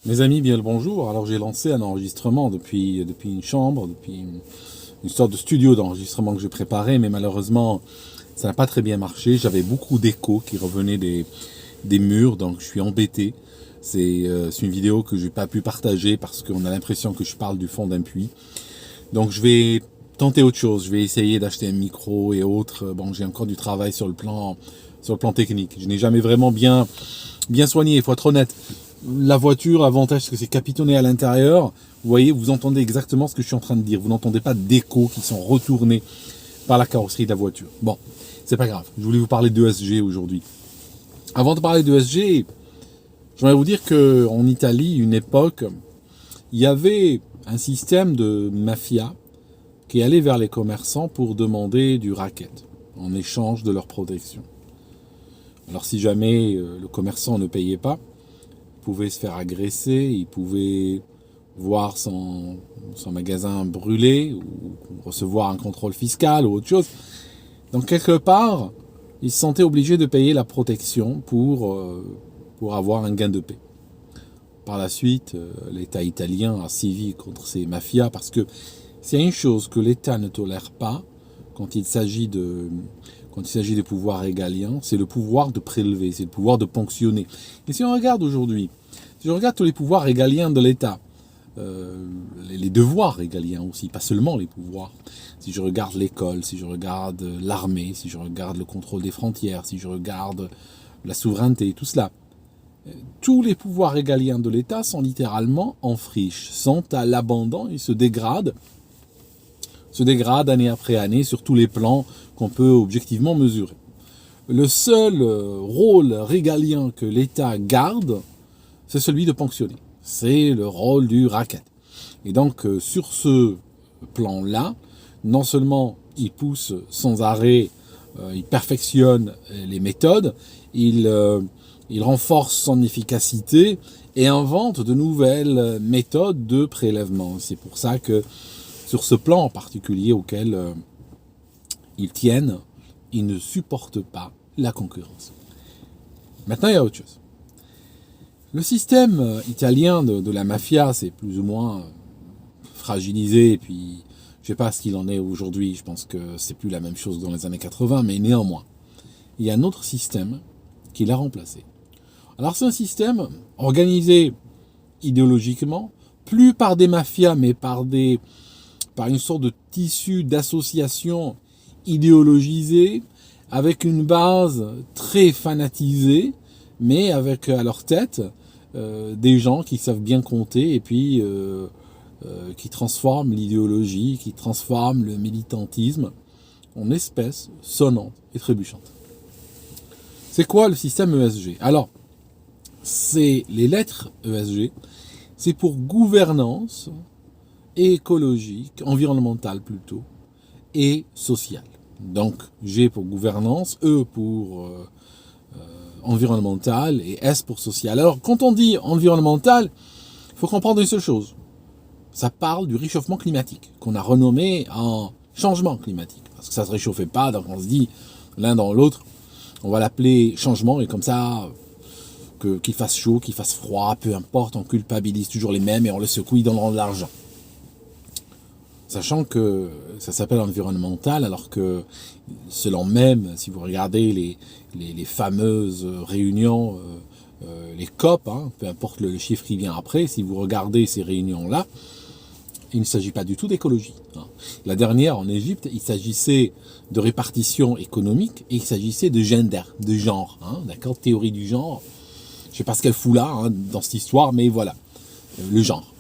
Mes amis, bien le bonjour. Alors j'ai lancé un enregistrement depuis une chambre, une sorte de studio d'enregistrement que j'ai préparé, mais malheureusement ça n'a pas très bien marché. J'avais beaucoup d'échos qui revenaient des murs, donc je suis embêté. C'est une vidéo que j'ai pas pu partager parce qu'on a l'impression que je parle du fond d'un puits. Donc je vais tenter autre chose. Je vais essayer d'acheter un micro et autres. Bon, j'ai encore du travail sur le plan technique. Je n'ai jamais vraiment bien soigné, il faut être honnête. La voiture, l'avantage c'est que c'est capitonné à l'intérieur. Vous voyez, vous entendez exactement ce que je suis en train de dire. Vous n'entendez pas d'échos qui sont retournés par la carrosserie de la voiture. Bon, c'est pas grave. Je voulais vous parler d'ESG aujourd'hui. Avant de parler d'ESG, j'aimerais vous dire qu'en Italie, une époque, il y avait un système de mafia qui allait vers les commerçants pour demander du racket en échange de leur protection. Alors si jamais le commerçant ne payait pas, il pouvait se faire agresser, il pouvait voir son magasin brûler ou recevoir un contrôle fiscal ou autre chose. Donc quelque part, il se sentait obligé de payer la protection pour avoir un gain de paix. Par la suite, l'État italien a sévi contre ces mafias parce que s'il y a une chose que l'État ne tolère pas quand il s'agit des pouvoirs régaliens, c'est le pouvoir de prélever, c'est le pouvoir de ponctionner. Et si on regarde aujourd'hui, si on regarde tous les pouvoirs régaliens de l'État, les devoirs régaliens aussi, pas seulement les pouvoirs. Si je regarde l'école, si je regarde l'armée, si je regarde le contrôle des frontières, si je regarde la souveraineté, tout cela, tous les pouvoirs régaliens de l'État sont littéralement en friche, sont à l'abandon, ils se dégradent année après année sur tous les plans qu'on peut objectivement mesurer. Le seul rôle régalien que l'État garde, c'est celui de ponctionner. C'est le rôle du racket. Et donc, sur ce plan-là, non seulement il pousse sans arrêt, il perfectionne les méthodes, il renforce son efficacité et invente de nouvelles méthodes de prélèvement. C'est pour ça que sur ce plan en particulier auquel ils tiennent, ils ne supportent pas la concurrence. Maintenant, il y a autre chose. Le système italien de la mafia, c'est plus ou moins fragilisé, et puis je ne sais pas ce qu'il en est aujourd'hui, je pense que c'est plus la même chose dans les années 80, mais néanmoins, il y a un autre système qui l'a remplacé. Alors c'est un système organisé idéologiquement, plus par des mafias, mais par une sorte de tissu d'associations idéologisées, avec une base très fanatisée, mais avec à leur tête des gens qui savent bien compter et puis qui transforment l'idéologie, qui transforment le militantisme en espèces sonnantes et trébuchantes. C'est quoi le système ESG? Alors, c'est les lettres ESG, c'est pour gouvernance écologique, environnementale plutôt, et sociale. Donc G pour gouvernance, E pour environnemental et S pour social. Alors quand on dit environnemental, il faut comprendre une seule chose. Ça parle du réchauffement climatique, qu'on a renommé en changement climatique. Parce que ça ne se réchauffait pas, donc on se dit l'un dans l'autre, on va l'appeler changement, et comme ça, qu'il fasse chaud, qu'il fasse froid, peu importe, on culpabilise toujours les mêmes et on les secoue, ils donneront de l'argent. Sachant que ça s'appelle environnemental, alors que selon même, si vous regardez les fameuses réunions, les COP, peu importe le chiffre qui vient après, si vous regardez ces réunions-là, il ne s'agit pas du tout d'écologie. La dernière, en Égypte, il s'agissait de répartition économique et il s'agissait de gender, de genre, d'accord, théorie du genre. Je ne sais pas ce qu'elle fout là, dans cette histoire, mais voilà, le genre.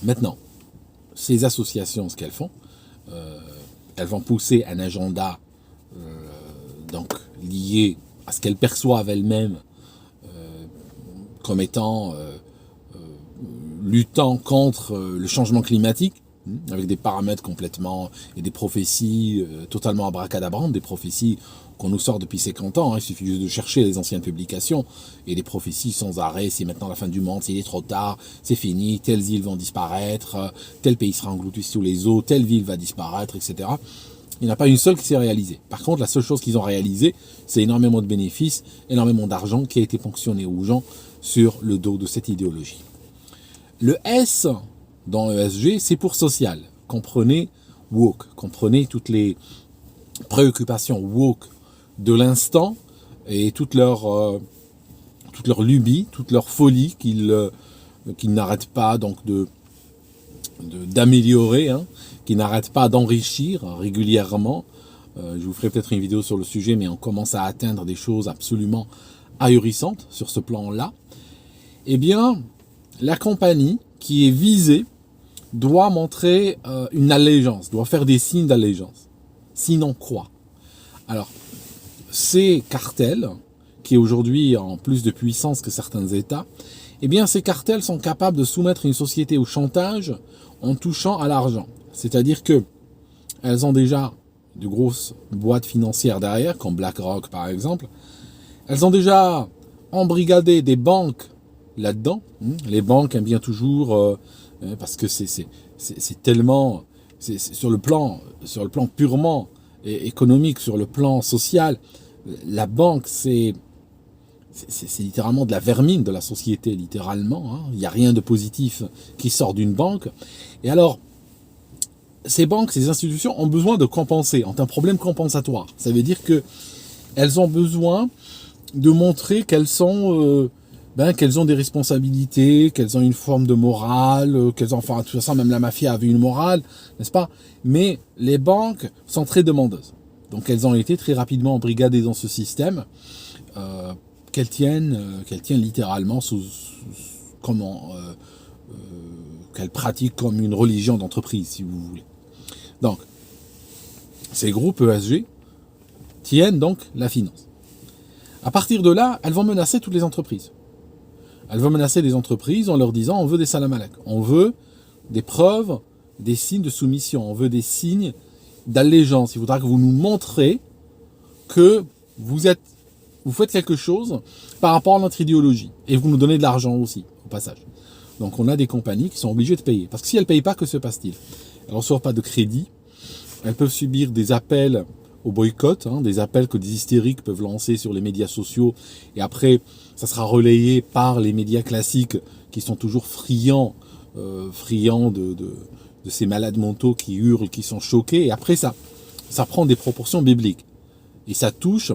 Maintenant, ces associations, ce qu'elles font, elles vont pousser un agenda donc lié à ce qu'elles perçoivent elles-mêmes comme étant luttant contre le changement climatique, avec des paramètres complètement et des prophéties totalement abracadabrantes, des prophéties qu'on nous sort depuis 50 ans. Il suffit juste de chercher les anciennes publications et des prophéties sans arrêt. C'est maintenant la fin du monde, il est trop tard, c'est fini, telles îles vont disparaître, tel pays sera englouti sous les eaux, telle ville va disparaître, etc. Il n'y en a pas une seule qui s'est réalisée. Par contre, la seule chose qu'ils ont réalisée, c'est énormément de bénéfices, énormément d'argent qui a été ponctionné aux gens sur le dos de cette idéologie. Le S dans ESG, c'est pour social. Comprenez woke, comprenez toutes les préoccupations woke de l'instant et toute leur lubie, toute leur folie qu'ils n'arrêtent pas donc d'améliorer, hein, qui n'arrête pas d'enrichir régulièrement. Je vous ferai peut-être une vidéo sur le sujet, mais on commence à atteindre des choses absolument ahurissantes sur ce plan-là. Eh bien, la compagnie qui est visée doit montrer une allégeance, doit faire des signes d'allégeance. Sinon quoi? Alors, ces cartels, qui aujourd'hui ont plus de puissance que certains États, eh bien, ces cartels sont capables de soumettre une société au chantage en touchant à l'argent. C'est-à-dire que elles ont déjà de grosses boîtes financières derrière, comme BlackRock par exemple. Elles ont déjà embrigadé des banques là-dedans. Les banques aiment bien toujours, parce que c'est tellement, c'est sur le plan purement économique, sur le plan social, la banque c'est littéralement de la vermine de la société, littéralement. Hein. Il n'y a rien de positif qui sort d'une banque. Et alors, ces banques, ces institutions ont besoin de compenser, ont un problème compensatoire. Ça veut dire qu'elles ont besoin de montrer qu'elles ont des responsabilités, qu'elles ont une forme de morale, qu'elles ont, enfin, de toute façon, même la mafia avait une morale, n'est-ce pas? Mais les banques sont très demandeuses. Donc elles ont été très rapidement embrigadées dans ce système qu'elles tiennent littéralement qu'elles pratiquent comme une religion d'entreprise, si vous voulez. Donc, ces groupes ESG tiennent donc la finance. À partir de là, elles vont menacer toutes les entreprises. Elles vont menacer les entreprises en leur disant on veut des salam alek, on veut des preuves, des signes de soumission, on veut des signes d'allégeance. Il faudra que vous nous montrez que vous faites quelque chose par rapport à notre idéologie. Et vous nous donnez de l'argent aussi, au passage. Donc on a des compagnies qui sont obligées de payer. Parce que si elles ne payent pas, que se passe-t-il? Elles ne reçoivent pas de crédit. Elles peuvent subir des appels au boycott, hein, des appels que des hystériques peuvent lancer sur les médias sociaux. Et après, ça sera relayé par les médias classiques qui sont toujours friands de ces malades mentaux qui hurlent, qui sont choqués. Et après, ça prend des proportions bibliques. Et ça touche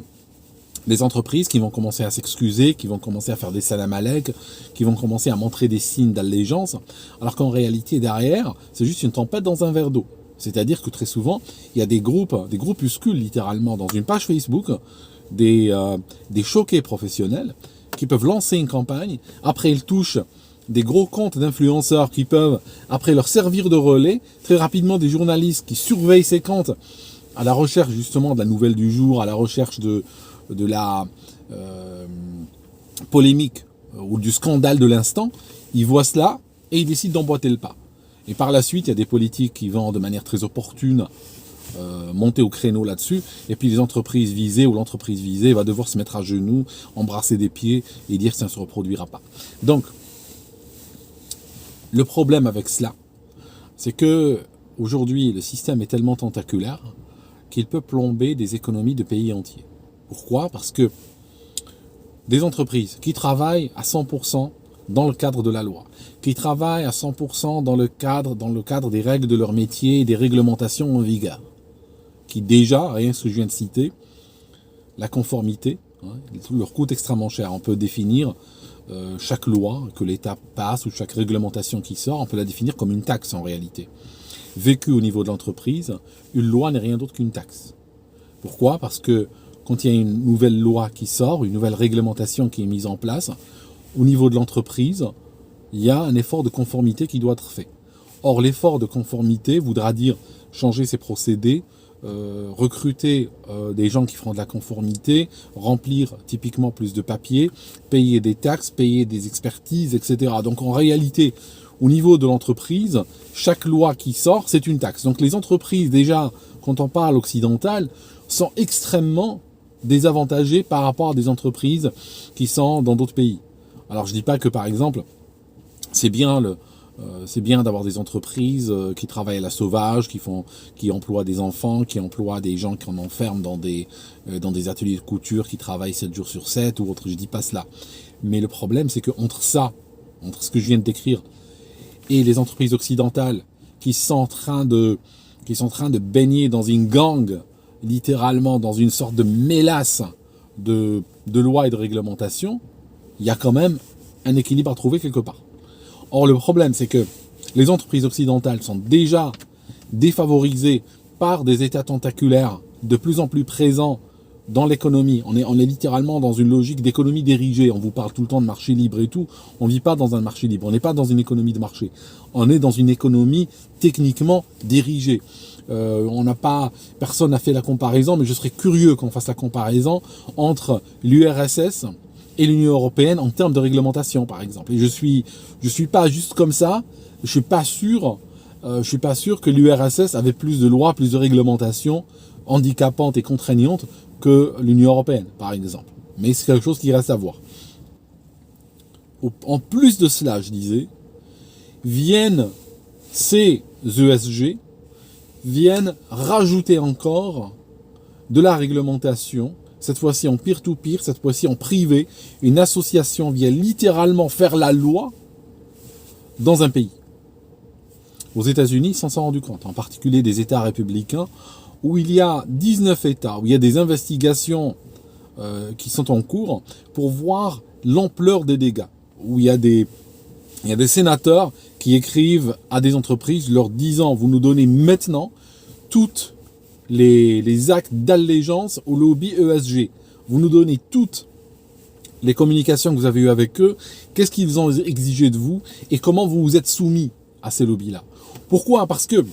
les entreprises qui vont commencer à s'excuser, qui vont commencer à faire des salam alek, qui vont commencer à montrer des signes d'allégeance, alors qu'en réalité, derrière, c'est juste une tempête dans un verre d'eau. C'est-à-dire que très souvent, il y a des groupuscules, littéralement, dans une page Facebook, des choqués professionnels, qui peuvent lancer une campagne, après ils touchent des gros comptes d'influenceurs qui peuvent, après leur servir de relais, très rapidement des journalistes qui surveillent ces comptes, à la recherche justement de la nouvelle du jour, à la recherche de la polémique ou du scandale de l'instant, ils voient cela et ils décident d'emboîter le pas. Et par la suite, il y a des politiques qui vont de manière très opportune monter au créneau là-dessus, et puis les entreprises visées ou l'entreprise visée va devoir se mettre à genoux, embrasser des pieds et dire que ça ne se reproduira pas. Donc, le problème avec cela, c'est que aujourd'hui, le système est tellement tentaculaire qu'il peut plomber des économies de pays entiers. Pourquoi? Parce que des entreprises qui travaillent à 100% dans le cadre de la loi, qui travaillent à 100% dans le cadre des règles de leur métier et des réglementations en vigueur, qui déjà, rien que ce que je viens de citer, la conformité, hein, leur coûte extrêmement cher. On peut définir chaque loi que l'État passe ou chaque réglementation qui sort, on peut la définir comme une taxe en réalité. Vécue au niveau de l'entreprise, une loi n'est rien d'autre qu'une taxe. Pourquoi? Parce que quand il y a une nouvelle loi qui sort, une nouvelle réglementation qui est mise en place, au niveau de l'entreprise, il y a un effort de conformité qui doit être fait. Or, l'effort de conformité voudra dire changer ses procédés, recruter des gens qui feront de la conformité, remplir typiquement plus de papiers, payer des taxes, payer des expertises, etc. Donc en réalité, au niveau de l'entreprise, chaque loi qui sort, c'est une taxe. Donc les entreprises, déjà, quand on parle occidental, sont extrêmement désavantagées par rapport à des entreprises qui sont dans d'autres pays. Alors je ne dis pas que par exemple, c'est bien C'est bien d'avoir des entreprises qui travaillent à la sauvage, qui emploient des enfants, qui emploient des gens qu'on enferme dans des ateliers de couture, qui travaillent 7 jours sur 7 ou autre. Je dis pas cela. Mais le problème, c'est que entre ce que je viens de décrire, et les entreprises occidentales qui sont en train de baigner dans une gangue, littéralement dans une sorte de mélasse de lois et de réglementations, il y a quand même un équilibre à trouver quelque part. Or, le problème, c'est que les entreprises occidentales sont déjà défavorisées par des États tentaculaires de plus en plus présents dans l'économie. On est littéralement dans une logique d'économie dirigée. On vous parle tout le temps de marché libre et tout. On ne vit pas dans un marché libre. On n'est pas dans une économie de marché. On est dans une économie techniquement dirigée. Personne n'a fait la comparaison, mais je serais curieux qu'on fasse la comparaison entre l'URSS et l'Union européenne en termes de réglementation, par exemple. Et je suis pas juste comme ça. Je suis pas sûr que l'URSS avait plus de lois, plus de réglementations handicapantes et contraignantes que l'Union européenne, par exemple. Mais c'est quelque chose qui reste à voir. En plus de cela, je disais, ces ESG viennent rajouter encore de la réglementation, cette fois-ci en peer-to-peer, cette fois-ci en privé. Une association vient littéralement faire la loi dans un pays. Aux États-Unis, ils s'en sont rendus compte, en particulier des États républicains, où il y a 19 États, où il y a des investigations qui sont en cours pour voir l'ampleur des dégâts, où il y a des sénateurs qui écrivent à des entreprises leur disant « Vous nous donnez maintenant toutes les actes d'allégeance au lobby ESG. Vous nous donnez toutes les communications que vous avez eues avec eux, qu'est-ce qu'ils ont exigé de vous et comment vous vous êtes soumis à ces lobbies-là. » Pourquoi ? Parce que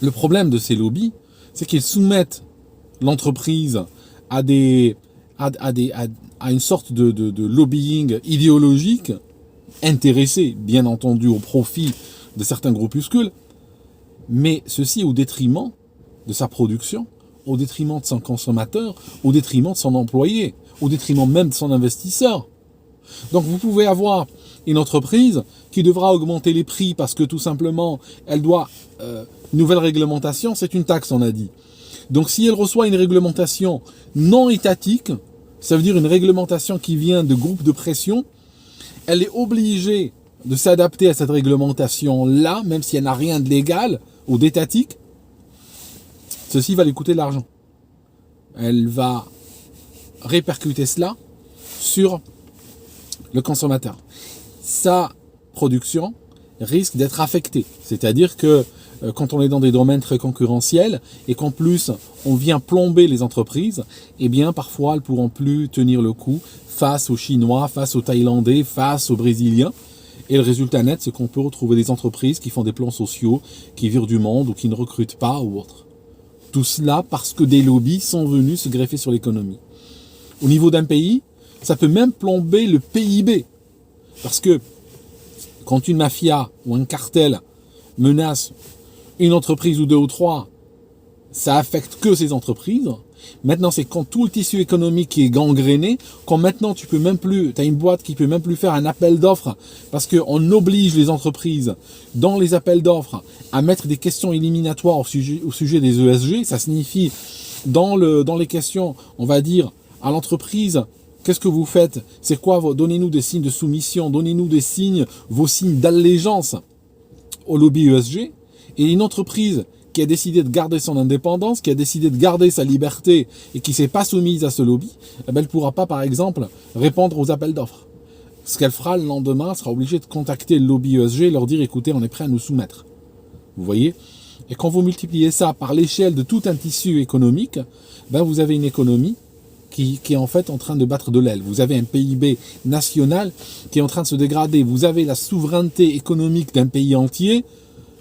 le problème de ces lobbies, c'est qu'ils soumettent l'entreprise à une sorte de lobbying idéologique, intéressé, bien entendu, au profit de certains groupuscules, mais ceci au détriment de sa production, au détriment de son consommateur, au détriment de son employé, au détriment même de son investisseur. Donc vous pouvez avoir une entreprise qui devra augmenter les prix parce que tout simplement, elle doit... nouvelle réglementation, c'est une taxe, on a dit. Donc si elle reçoit une réglementation non étatique, ça veut dire une réglementation qui vient de groupes de pression, elle est obligée de s'adapter à cette réglementation-là, même si elle n'a rien de légal ou d'étatique. Ceci va lui coûter de l'argent. Elle va répercuter cela sur le consommateur. Sa production risque d'être affectée. C'est-à-dire que quand on est dans des domaines très concurrentiels et qu'en plus on vient plomber les entreprises, eh bien parfois elles ne pourront plus tenir le coup face aux Chinois, face aux Thaïlandais, face aux Brésiliens. Et le résultat net, c'est qu'on peut retrouver des entreprises qui font des plans sociaux, qui virent du monde ou qui ne recrutent pas ou autre. Tout cela parce que des lobbies sont venus se greffer sur l'économie. Au niveau d'un pays, ça peut même plomber le PIB. Parce que quand une mafia ou un cartel menace une entreprise ou deux ou trois, ça affecte que ces entreprises. Maintenant, c'est quand tout le tissu économique est gangréné, quand maintenant tu as une boîte qui peut même plus faire un appel d'offres parce qu'on oblige les entreprises dans les appels d'offres à mettre des questions éliminatoires au sujet des ESG. Ça signifie dans les questions, on va dire à l'entreprise, qu'est-ce que vous faites? C'est quoi? Donnez-nous des signes de soumission, donnez-nous des signes, vos signes d'allégeance au lobby ESG. Et une entreprise qui a décidé de garder son indépendance, qui a décidé de garder sa liberté et qui ne s'est pas soumise à ce lobby, elle ne pourra pas, par exemple, répondre aux appels d'offres. Ce qu'elle fera le lendemain, elle sera obligée de contacter le lobby ESG et leur dire « Écoutez, on est prêt à nous soumettre ». Vous voyez? Et quand vous multipliez ça par l'échelle de tout un tissu économique, vous avez une économie qui est en fait en train de battre de l'aile. Vous avez un PIB national qui est en train de se dégrader. Vous avez la souveraineté économique d'un pays entier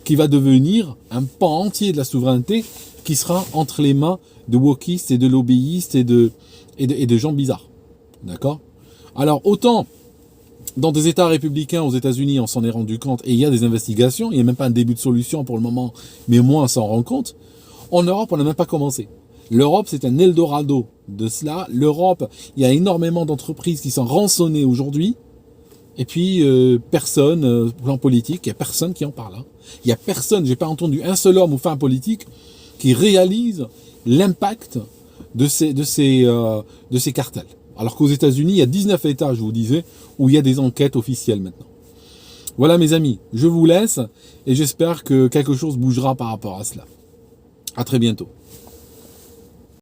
qui va devenir un pan entier de la souveraineté qui sera entre les mains de wokistes et de lobbyistes et de gens bizarres. D'accord? Alors, autant dans des États républicains aux États-Unis, on s'en est rendu compte, et il y a des investigations, il n'y a même pas un début de solution pour le moment, mais au moins on s'en rend compte. En Europe, on n'a même pas commencé. L'Europe, c'est un Eldorado de cela. L'Europe, il y a énormément d'entreprises qui sont rançonnées aujourd'hui, Et puis, personne, plan politique, il n'y a personne qui en parle. Hein. Il n'y a personne, j'ai pas entendu un seul homme ou femme politique qui réalise l'impact de ces cartels. Alors qu'aux États-Unis, il y a 19 États, je vous disais, où il y a des enquêtes officielles maintenant. Voilà mes amis, je vous laisse et j'espère que quelque chose bougera par rapport à cela. À très bientôt.